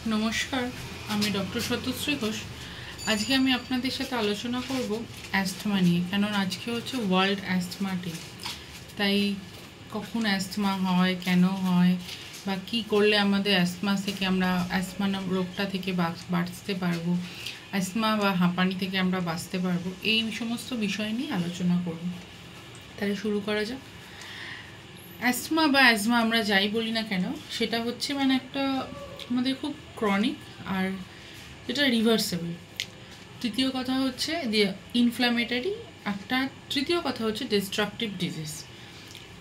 নমস্কার, আমি ডক্টর সত্যশ্রী ঘোষ। আজকে আমি আপনাদের সাথে আলোচনা করব অ্যাস্থমা নিয়ে, কারণ আজকে হচ্ছে ওয়ার্ল্ড অ্যাস্থমা ডে। তাই কখন অ্যাস্থমা হয়, কেন হয়, বা কী করলে আমাদের অ্যাস্থমা থেকে আমরা অ্যাস্থমা রোগটা থেকে বাঁচতে পারবো, অ্যাস্থমা বা হাঁপানি থেকে আমরা বাঁচতে পারবো, এই সমস্ত বিষয় নিয়ে আলোচনা করব। তাহলে শুরু করা যাক। অ্যাস্থমা বা অ্যাজমা আমরা যাই বলি না কেন, সেটা হচ্ছে মানে একটা আমাদের খুব ক্রনিক, আর এটা রিভার্সেবল। তৃতীয় কথা হচ্ছে ইনফ্ল্যামেটারি, একটা তৃতীয় কথা হচ্ছে ডিস্ট্রাকটিভ ডিজিজ।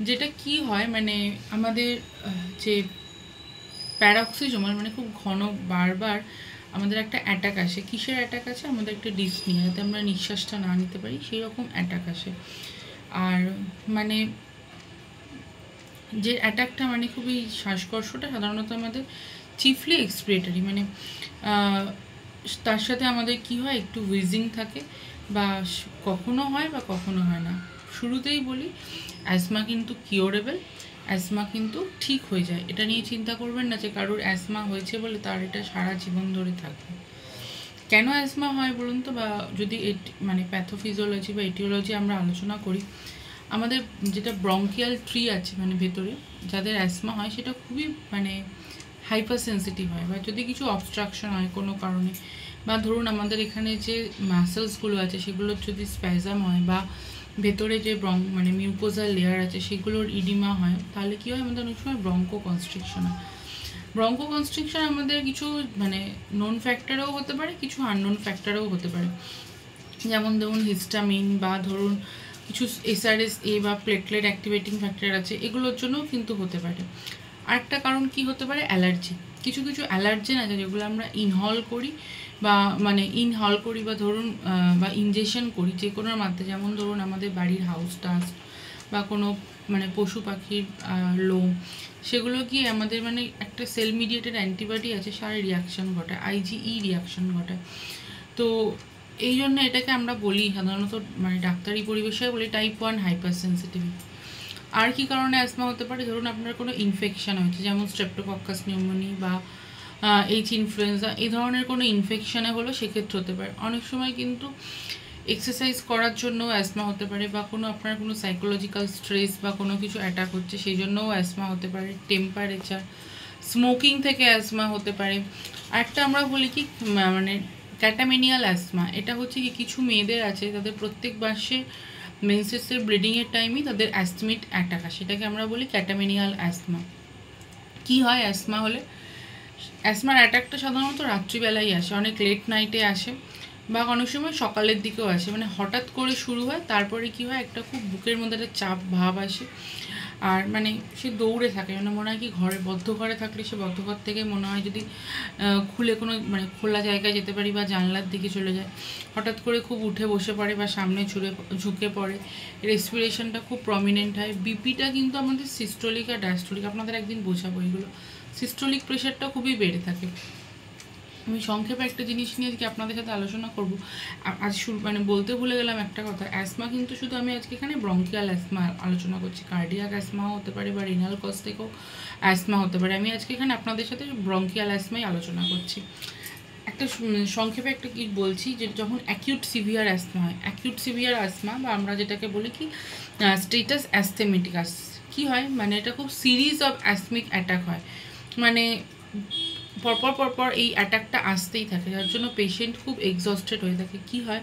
যেটা কি হয় মানে আমাদের যে প্যারক্সিজমাল মানে খুব ঘন বারবার আমাদের একটা অ্যাটাক আসে। কিসের অ্যাটাক আছে? আমাদের একটা ডিসনিয়া, যাতে আমরা নিঃশ্বাসটা না নিতে পারি, সেই রকম অ্যাটাক আসে। আর মানে যে অ্যাটাকটা মানে খুবই শ্বাসকষ্টটা সাধারণত আমাদের চিফলি এক্সপিরেটরি, মানে তার সাথে আমাদের কি হয়, একটু উইজিং থাকে, বা কখনো হয় বা কখনো হয় না। শুরুতেই বলি, অ্যাজমা কিন্তু কিওরেবল, অ্যাজমা কিন্তু ঠিক হয়ে যায়। এটা নিয়ে চিন্তা করবেন না যে কারোর অ্যাজমা হয়েছে বলে তার এটা সারা জীবন ধরে থাকবে। কেন অ্যাজমা হয় বলুন তো, বা যদি মানে প্যাথোফিজিওলজি বা এটিওলজি আমরা আলোচনা করি, আমাদের যেটা ব্রঙ্কিয়াল ট্রি আছে মানে ভেতরে, যাদের অ্যাজমা হয় সেটা খুবই মানে হাইপার সেন্সিটিভ হয়, বা যদি কিছু অবস্ট্রাকশন হয় কোনো কারণে, বা ধরুন আমাদের এখানে যে মাসেলসগুলো আছে সেগুলোর যদি স্প্যাজাম হয়, বা ভেতরে যে মানে মিউকোজাল লেয়ার আছে সেগুলোর ইডিমা হয়, তাহলে কী হয়, আমাদের অনেক সময় ব্রঙ্কো কনস্ট্রিকশন হয়। ব্রঙ্কো কনস্ট্রিকশন আমাদের কিছু মানে নোন ফ্যাক্টরেও হতে পারে, কিছু আননোন ফ্যাক্টরেও হতে পারে। যেমন ধরুন হিস্টামিন, বা ধরুন কিছু SRSA বা প্লেটলেট অ্যাক্টিভেটিং ফ্যাক্টর আছে, এগুলোর জন্যও কিন্তু হতে পারে। আরেকটা কারণ কি হতে পারে? অ্যালার্জি। কিছু কিছু অ্যালার্জেন আছে যেগুলো আমরা ইনহল করি, বা মানে ইনহল করি, বা ধরুন বা ইনজেকশন করি যে কোনোর মাধ্যমে। যেমন ধরুন আমাদের বাড়ির হাউস ডাস্ট, বা কোনো মানে পশু পাখির লোম, সেগুলো গিয়ে আমাদের মানে একটা সেল মিডিয়েটেড অ্যান্টিবডি আছে, সারা রিয়াকশান ঘটায়, IgE রিয়াকশান ঘটায়। তো এই জন্য এটাকে আমরা বলি সাধারণত মানে ডাক্তারি পরিবেশে বলি টাইপ 1 হাইপার সেন্সিটিভিটি। আর কি কারণে অ্যাজমা হতে পারে? ধরুন আপনার কোনো ইনফেকশন হয়েছে, যেমন স্ট্রেপ্টোকক্কাস নিউমোনি বা ইনফ্লুয়েঞ্জা, এই ধরনের কোনো ইনফেকশনে হলো, সেক্ষেত্রে হতে পারে। অনেক সময় কিন্তু এক্সারসাইজ করার জন্য অ্যাজমা হতে পারে, বা কোনো আপনার কোনো সাইকোলজিক্যাল স্ট্রেস বা কোনো কিছু অ্যাটাক হচ্ছে সেই জন্যও অ্যাজমা হতে পারে। টেম্পারেচার, স্মোকিং থেকে অ্যাজমা হতে পারে। আরেকটা আমরা বলি কি মানে ক্যাটামেনিয়াল অ্যাজমা। এটা হচ্ছে কি কিছু মেয়েদের আছে তাদের প্রত্যেক মাসে মেন্সেসের ব্লিডিংয়ের টাইমই তাদের অ্যাস্থমিক অ্যাটাক আসে, সেটাকে আমরা বলি ক্যাটামেনিয়াল অ্যাজমা। কি হয় অ্যাজমা হলে? অ্যাজমার অ্যাটাকটা সাধারণত রাত্রিবেলায় আসে, অনেক লেট নাইটে আসে, বা অনেক সময় সকালের দিকেও আসে। মানে হঠাৎ করে শুরু হয়, তারপরে কি হয়, একটা খুব বুকের মধ্যে একটা চাপ ভাব আসে, আর মানে সে দৌড়ে থাকে, মানে মনে হয় কি বদ্ধ ঘরে থাকলে সে বদ্ধ ঘর থেকে মনে হয় যদি খুলে কোনো মানে খোলা জায়গায় যেতে পারি, বা জানলার দিকে চলে যায়, হঠাৎ করে খুব উঠে বসে পড়ে, বা সামনে ঝুঁকে পড়ে, রেসপিরেশনটা খুব প্রমিনেন্ট হয়। বিপিটা কিন্তু আমাদের সিস্টোলিক আর ডায়াস্টোলিক, আপনাদের একদিন বোঝাবো এগুলো। সিস্টোলিক প্রেশারটা খুবই বেড়ে থাকে। আমি সংক্ষেপে একটা জিনিস নিয়ে আজকে আপনাদের সাথে আলোচনা করব। আজ মানে বলতে ভুলে গেলাম একটা কথা, অ্যাসমা কিন্তু শুধু আমি আজকে এখানে ব্রঙ্কিয়াল অ্যাসমা আলোচনা করছি, কার্ডিয়াক অ্যাসমাও হতে পারে, বা রিনাল কজ থেকেও অ্যাসমা হতে পারে। আমি আজকে এখানে আপনাদের সাথে ব্রঙ্কিয়াল অ্যাসমাই আলোচনা করছি। একটা সংক্ষেপে একটা কি বলছি, যে যখন অ্যাকিউট সিভিয়ার অ্যাসমা হয়, অ্যাকিউট সিভিয়ার অ্যাসমা বা আমরা যেটাকে বলি কি স্টেটাস অ্যাস্থেমেটিকাস, কি হয় মানে এটা খুব সিরিজ অফ অ্যাসমিক অ্যাটাক হয়, মানে পরপর এই অ্যাটাকটা আসতেই থাকে, যার জন্য পেশেন্ট খুব এক্সস্টেড হয়ে থাকে। কি হয়,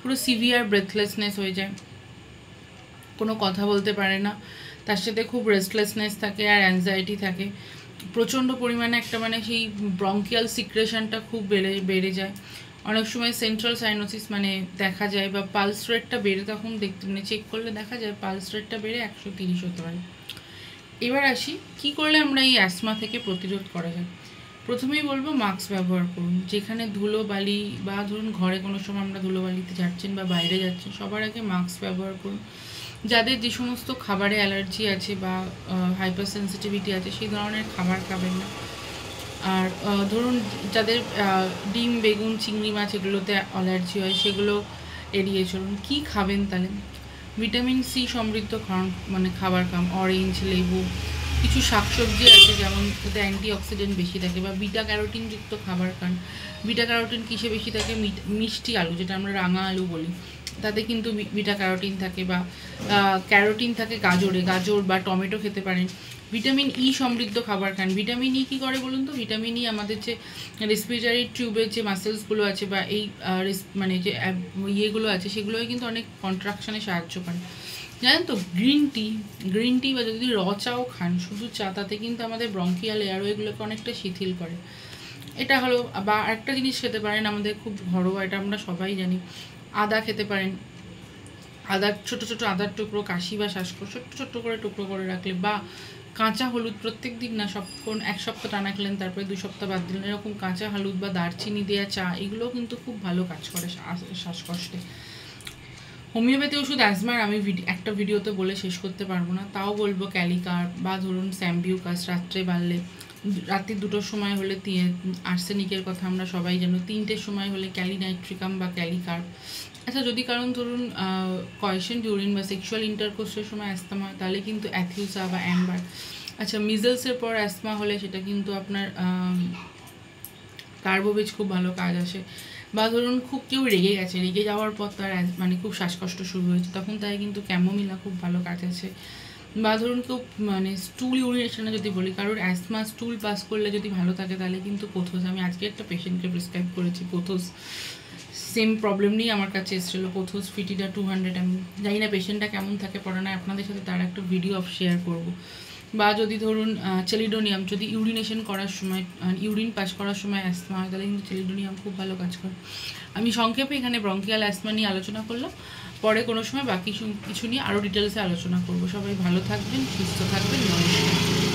পুরো সিভিয়ার ব্রেথলেসনেস হয়ে যায়, কোনো কথা বলতে পারে না, তার সাথে খুব রেস্টলেসনেস থাকে, আর অ্যাংজাইটি থাকে, প্রচণ্ড পরিমাণে একটা মানে সেই ব্রঙ্কিয়াল সিক্রেশনটা খুব বেড়ে যায়। অনেক সময় সেন্ট্রাল সাইনোসিস মানে দেখা যায়, বা পালস রেটটা বেড়ে, তখন দেখতে মানে চেক করলে দেখা যায় পালস রেটটা বেড়ে 130 হতে পারে। এবার আসি কি করলে আমরা এই অ্যাসমা থেকে প্রতিরোধ করা যায়। প্রথমেই বলবো মাস্ক ব্যবহার করুন। যেখানে ধুলো বালি, বা ধরুন ঘরে কোনো সময় আমরা ধুলো বালিতে যাচ্ছেন বা বাইরে যাচ্ছেন, সবার আগে মাস্ক ব্যবহার করুন। যাদের যে সমস্ত খাবারে অ্যালার্জি আছে বা হাইপার সেন্সিটিভিটি আছে, সেই ধরনের খাবার খাবেন না। আর ধরুন যাদের ডিম, বেগুন, চিংড়ি মাছ এগুলোতে অ্যালার্জি হয়, সেগুলো এড়িয়ে চলুন। কী খাবেন তাহলে? ভিটামিন সি সমৃদ্ধ মানে খাবার খান, অরেঞ্জ, লেবু, কিছু শাকসবজি আছে যেমন তাতে অ্যান্টিঅক্সিডেন্ট বেশি থাকে, বা বিটা ক্যারোটিনযুক্ত খাবার খান। বিটা ক্যারোটিন কিসে বেশি থাকে? মিষ্টি আলু, যেটা আমরা রাঙা আলু বলি, তাতে কিন্তু বিটা ক্যারোটিন থাকে। বা ক্যারোটিন থাকে গাজরে, গাজর বা টমেটো খেতে পারেন। ভিটামিন ই সমৃদ্ধ খাবার খান। ভিটামিন ই কী করে বলুন তো? ভিটামিন ই আমাদের যে রেসপিরেটরি টিউবের যে মাসেলসগুলো আছে বা এই মানে যে ইয়েগুলো আছে, সেগুলোকে কিন্তু অনেক কন্ট্রাকশনে সাহায্য করে, জানেন তো? গ্রিন টি বা যদি র চাও খান, শুধু চা, তাতে কিন্তু আমাদের ব্রঙ্কিয়াল এয়ারওয়েগুলোকে অনেকটা শিথিল করে। এটা হলো। বা একটা জিনিস খেতে পারেন আমাদের খুব ঘরোয়া, এটা আমরা সবাই জানি, আদা খেতে পারেন। আদার ছোটো ছোটো আদার টুকরো, কাশি বা শ্বাসকষ্ট ছোট্ট ছোট্ট করে টুকরো করে রাখলে, বা কাঁচা হলুদ প্রত্যেক দিন না, এক সপ্তাহ টানা খেলেন, তারপরে 2 সপ্তাহ বাদ দিলেন, এরকম কাঁচা হলুদ বা দারচিনি দেওয়া চা, এগুলোও কিন্তু খুব ভালো কাজ করে শ্বাসকষ্টে। হোমিওপ্যাথি ওষুধ অ্যাজমার আমি একটা ভিডিওতে বলে শেষ করতে পারবো না, তাও বলবো ক্যালিকার বা ধরুন স্যাম্বিউকাস রাত্রে বাড়লে, রাত্রি 2টোর সময় হলে আর্সেনিকের কথা আমরা সবাই জানো, 3টের সময় হলে ক্যালিনাইট্রিকাম বা ক্যালিকার। আচ্ছা, যদি কারণ ধরুন কয়েশন ডিউরিন বা সেক্সুয়াল ইন্টারকোর্সের সময় অ্যাস্তমা হয়, তাহলে কিন্তু অ্যাথিউসা বা অ্যাম্বার। আচ্ছা, মিজলসের পর অ্যাস্তমা হলে সেটা কিন্তু আপনার কার্বোভেজ খুব ভালো কাজ আসে। বা ধরুন খুব কেউ রেগে গেছে, রেগে যাওয়ার পর তার মানে খুব শ্বাসকষ্ট শুরু হয়েছে, তখন তাই কিন্তু ক্যামোমিলা খুব ভালো কাজ আছে। বা ধরুন কেউ মানে স্টুল ইউরিনেশনে যদি বলি, কারোর অ্যাসমা স্টুল পাস করলে যদি ভালো থাকে, তাহলে কিন্তু পোথোস, আমি আজকে একটা পেশেন্টকে প্রেসক্রাইব করেছি পোথোস, সেম প্রবলেম নিয়ে আমার কাছে এসেছিলো, পোথোস ফিটিডা 200। আমি জানি না পেশেন্টটা কেমন থাকে, পড়ানায় আপনাদের সাথে তার একটা ভিডিও শেয়ার করবো। বা যদি ধরুন চেলিডোনিয়াম, যদি ইউরিনেশন করার সময়, ইউরিন পাস করার সময় অ্যাসমা হয়, তাহলে কিন্তু চেলিডোনিয়াম খুব ভালো কাজ করে। আমি সংক্ষেপে এখানে ব্রঙ্কিয়াল অ্যাসমা নিয়ে আলোচনা করলাম, পরে কোনো সময় বাকি কিছু নিয়ে আরও ডিটেলসে আলোচনা করব। সবাই ভালো থাকবেন, সুস্থ থাকবেন, নমস্কার।